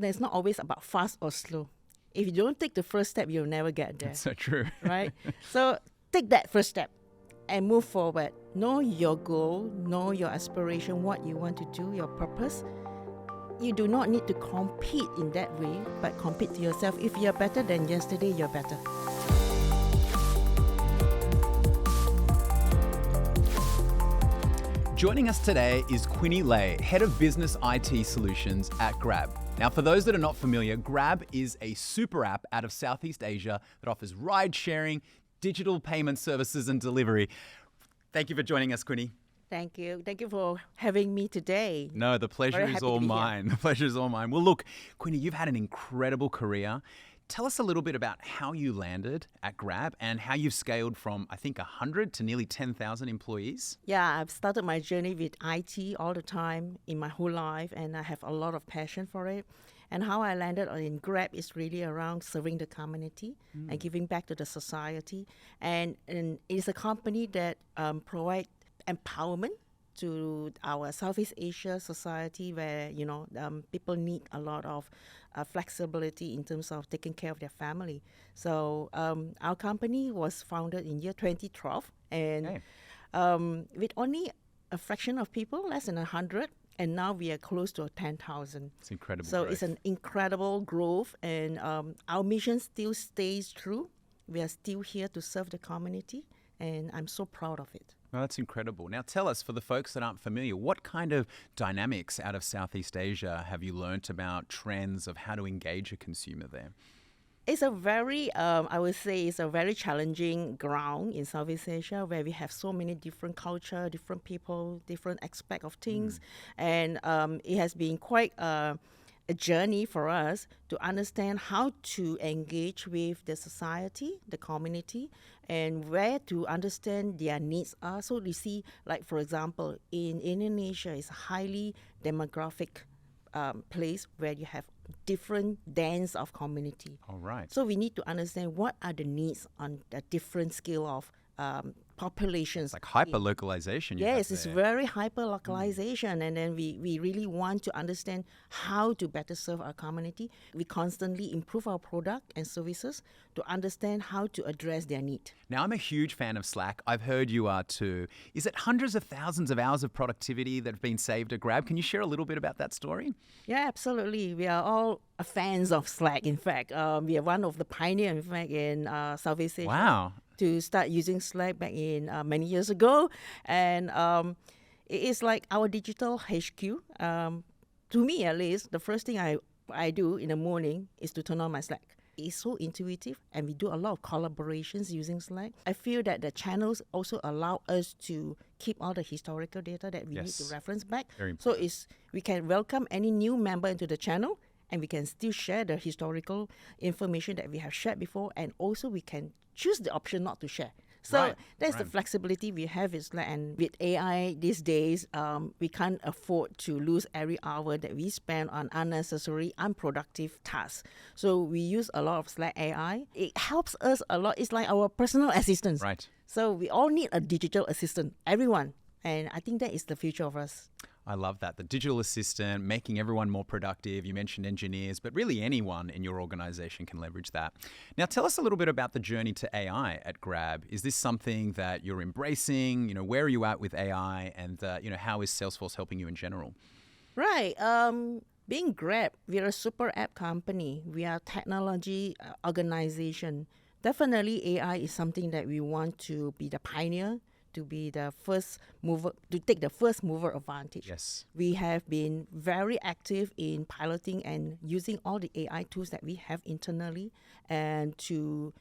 it's not always about fast or slow. If you don't take the first step, you'll never get there. That's so true. Right? So take that first step and move forward. Know your goal, know your aspiration, what you want to do, your purpose. You do not need to compete in that way, but compete to yourself. If you're better than yesterday, you're better. Joining us today is Quinny Lei, Head of Business IT Solutions at Grab. Now, for those that are not familiar, Grab is a super app out of Southeast Asia that offers ride sharing, digital payment services and delivery. Thank you for joining us, Quinny. Thank you. Thank you for having me today. No, the pleasure is all mine. The pleasure is all mine. Well, look, Quinny, you've had an incredible career. Tell us a little bit about how you landed at Grab and how you've scaled from, I think, 100 to nearly 10,000 employees. Yeah, I've started my journey with IT all the time in my whole life, and I have a lot of passion for it. And how I landed in Grab is really around serving the community and giving back to the society. And it's a company that provides empowerment to our Southeast Asia society, where people need a lot of flexibility in terms of taking care of their family. So our company was founded in year 2012, and with only a fraction of people, less than 100, and now we are close to 10,000. It's incredible. So growth. It's an incredible growth, and our mission still stays true. We are still here to serve the community, and I'm so proud of it. Well, that's incredible. Now tell us, for the folks that aren't familiar, what kind of dynamics out of Southeast Asia have you learnt about, trends of how to engage a consumer there? It's a very, I would say, it's a very challenging ground in Southeast Asia, where we have so many different culture, different people, different aspects of things. And it has been quite a journey for us to understand how to engage with the society, the community, and where to understand their needs are. So you see, like for example, in Indonesia, it's a highly demographic place where you have different dens of community. All right. So we need to understand what are the needs on a different scale of populations. It's like hyper-localization. Yes, it's very hyper-localization. And then we really want to understand how to better serve our community. We constantly improve our product and services to understand how to address their need. Now, I'm a huge fan of Slack. I've heard you are too. Is it hundreds of thousands of hours of productivity that have been saved at Grab? Can you share a little bit about that story? Yeah, absolutely. We are all fans of Slack. In fact, we are one of the pioneers, in fact, in Southeast Asia. Wow. To start using Slack back in many years ago. And it is like our digital HQ. To me, at least, the first thing I do in the morning is to turn on my Slack. It's so intuitive, and we do a lot of collaborations using Slack. I feel that the channels also allow us to keep all the historical data that we need to reference back. So we can welcome any new member into the channel, and we can still share the historical information that we have shared before, and also we can choose the option not to share. So that's the flexibility we have. Is like, and with AI these days, we can't afford to lose every hour that we spend on unnecessary, unproductive tasks. So we use a lot of Slack AI. It helps us a lot. It's like our personal assistant. Right. So we all need a digital assistant, everyone. And I think that is the future of us. I love that. The digital assistant, making everyone more productive. You mentioned engineers, but really anyone in your organization can leverage that. Now, tell us a little bit about the journey to AI at Grab. Is this something that you're embracing? Where are you at with AI? And, how is Salesforce helping you in general? Right. Being Grab, we're a super app company. We are a technology organization. Definitely AI is something that we want to be the pioneer, to be the first mover, to take the first mover advantage. Yes. We have been very active in piloting and using all the AI tools that we have internally, and to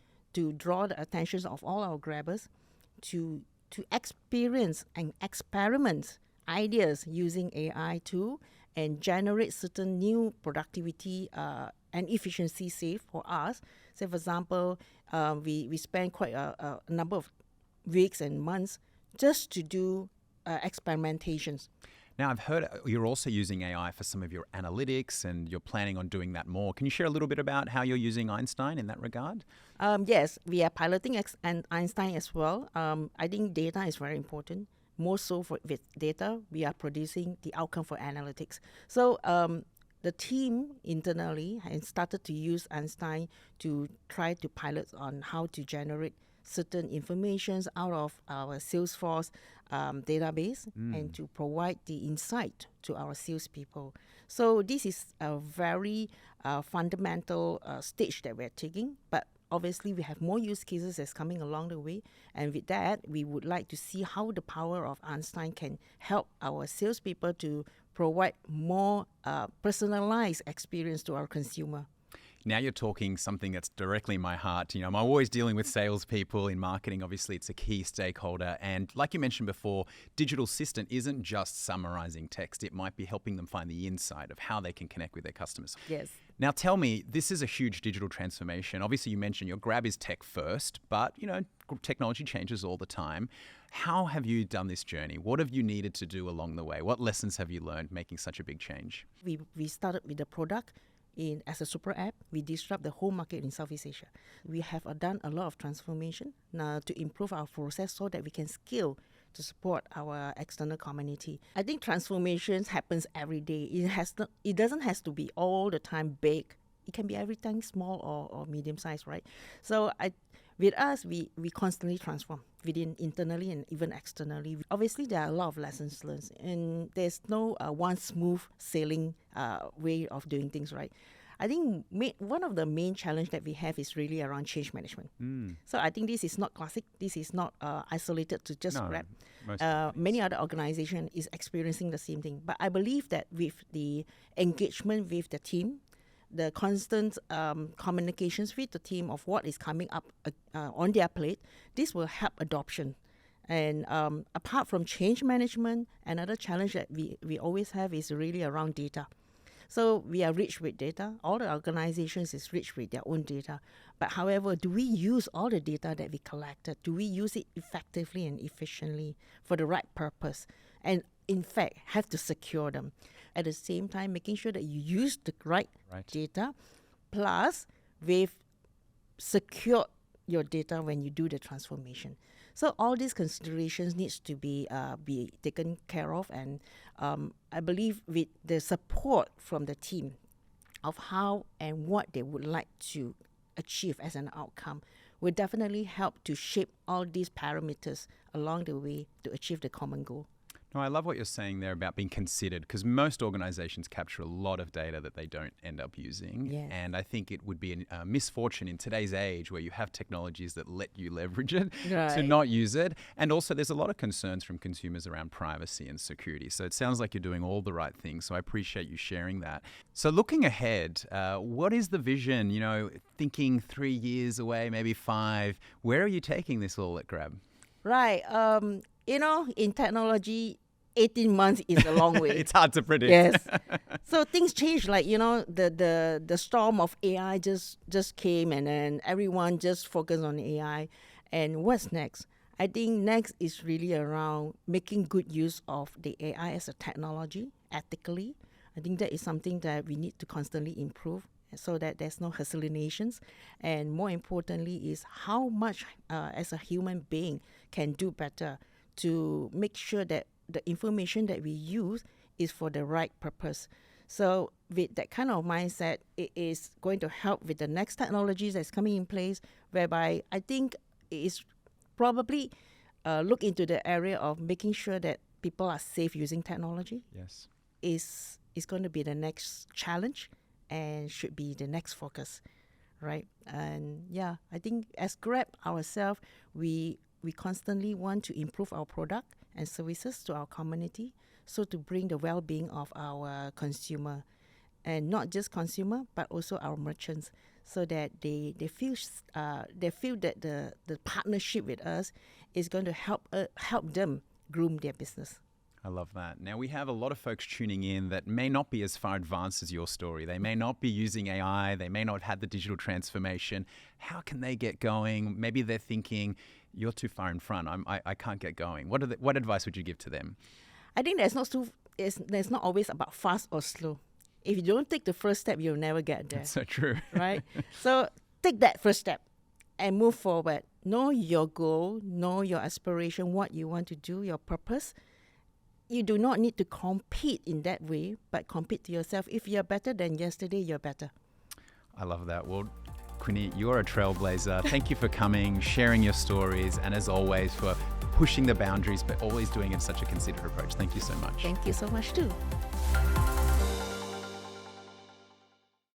draw the attention of all our Grabbers to experience and experiment ideas using AI too, and generate certain new productivity and efficiency save for us. Say, for example, we spend quite a number of weeks and months just to do experimentations. Now, I've heard you're also using AI for some of your analytics, and you're planning on doing that more. Can you share a little bit about how you're using Einstein in that regard? Yes, we are piloting Einstein as well. I think data is very important. More so with data, we are producing the outcome for analytics. So the team internally has started to use Einstein to try to pilot on how to generate certain informations out of our Salesforce database and to provide the insight to our salespeople. So this is a very fundamental stage that we're taking, but obviously we have more use cases that's coming along the way, and with that we would like to see how the power of Einstein can help our salespeople to provide more personalized experience to our consumer. Now you're talking something that's directly in my heart. I'm always dealing with salespeople in marketing. Obviously, it's a key stakeholder. And like you mentioned before, digital assistant isn't just summarizing text. It might be helping them find the insight of how they can connect with their customers. Yes. Now tell me, this is a huge digital transformation. Obviously, you mentioned your Grab is tech first, but technology changes all the time. How have you done this journey? What have you needed to do along the way? What lessons have you learned making such a big change? We started with the product. As a super app, we disrupt the whole market in Southeast Asia. We have done a lot of transformation to improve our process so that we can scale to support our external community. I think transformations happens every day. It doesn't have to be all the time big. It can be every time small or medium size, right? So with us, we constantly transform within internally and even externally. Obviously, there are a lot of lessons learned, and there's no one smooth sailing way of doing things, right? I think one of the main challenge that we have is really around change management. So I think this is not classic. This is not isolated to just Grab. Many other organizations is experiencing the same thing. But I believe that with the engagement with the team, the constant communications with the team of what is coming up on their plate, this will help adoption. And apart from change management, another challenge that we always have is really around data. So we are rich with data. All the organizations is rich with their own data. But however, do we use all the data that we collected? Do we use it effectively and efficiently for the right purpose? And in fact, have to secure them. At the same time, making sure that you use the right data, plus we've secured your data when you do the transformation. So all these considerations needs to be taken care of, and I believe with the support from the team of how and what they would like to achieve as an outcome will definitely help to shape all these parameters along the way to achieve the common goal. No, I love what you're saying there about being considered, because most organizations capture a lot of data that they don't end up using. Yes. And I think it would be a misfortune in today's age where you have technologies that let you leverage it to not use it. And also there's a lot of concerns from consumers around privacy and security. So it sounds like you're doing all the right things. So I appreciate you sharing that. So looking ahead, what is the vision, thinking 3 years away, maybe 5, where are you taking this all at Grab? Right. In technology, 18 months is a long way. It's hard to predict. Yes. So things change. Like, the storm of AI just came, and then everyone just focused on AI. And what's next? I think next is really around making good use of the AI as a technology ethically. I think that is something that we need to constantly improve so that there's no hallucinations. And more importantly is how much as a human being can do better to make sure that the information that we use is for the right purpose. So with that kind of mindset, it is going to help with the next technologies that's coming in place, whereby I think it is probably look into the area of making sure that people are safe using technology. Yes. Is going to be the next challenge and should be the next focus, right? And yeah, I think as Grab ourselves, we constantly want to improve our product and services to our community, so to bring the well-being of our consumer, and not just consumer but also our merchants, so that they feel that the partnership with us is going to help them groom their business. I love that. Now, we have a lot of folks tuning in that may not be as far advanced as your story. They may not be using AI. They may not have the digital transformation. How can they get going? Maybe they're thinking, you're too far in front. I can't get going. What advice would you give to them? I think there's not always about fast or slow. If you don't take the first step, you'll never get there. That's so true. Right? So take that first step and move forward. Know your goal, know your aspiration, what you want to do, your purpose. you do not need to compete in that way, but compete to yourself. If you're better than yesterday, you're better. I love that. Well, Quinny, you're a trailblazer. Thank you for coming, sharing your stories, and as always, for pushing the boundaries, but always doing it in such a considered approach. Thank you so much. Thank you so much too.